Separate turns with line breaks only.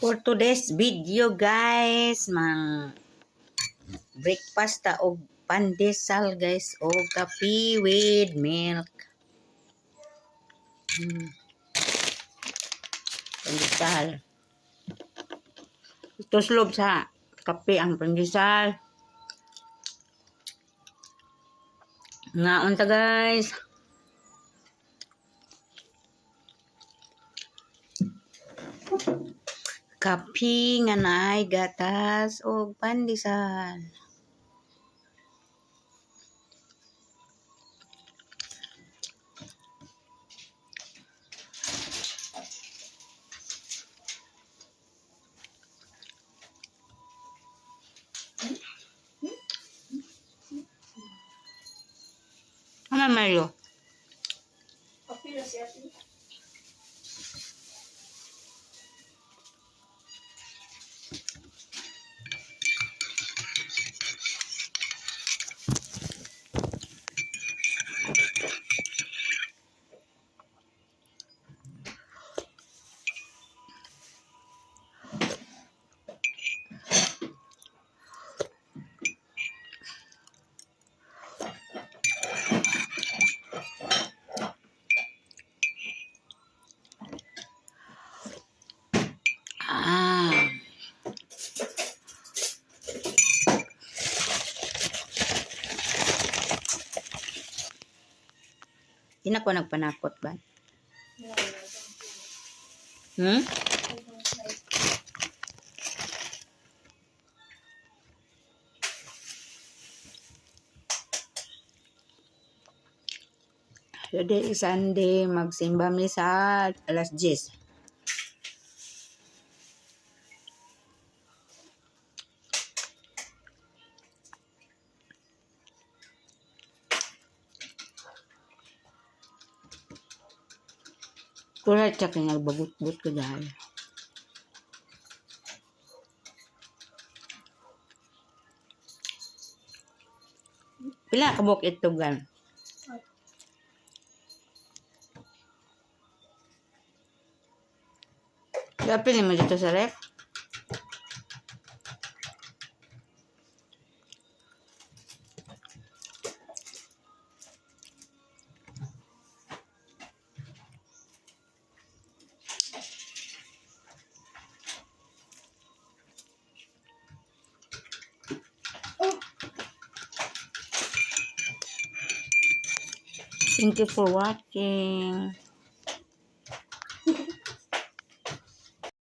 For today's video guys, breakfast ta og pandesal guys o kape with milk. Pandesal. Ito slob sa kape ang pandesal. Ngaon ta guys. Kape nga naay gatas og pandesal. Ano Mario?
Kape na siya.
Di na ko nagpanakot ba? Today is Sunday, magsimba mi sa alas 10. Kulat siya kaya nagbagut-but ko dahil. Pila ka buok ito gan? Gapilin mo dito sa ref? Thank you for watching.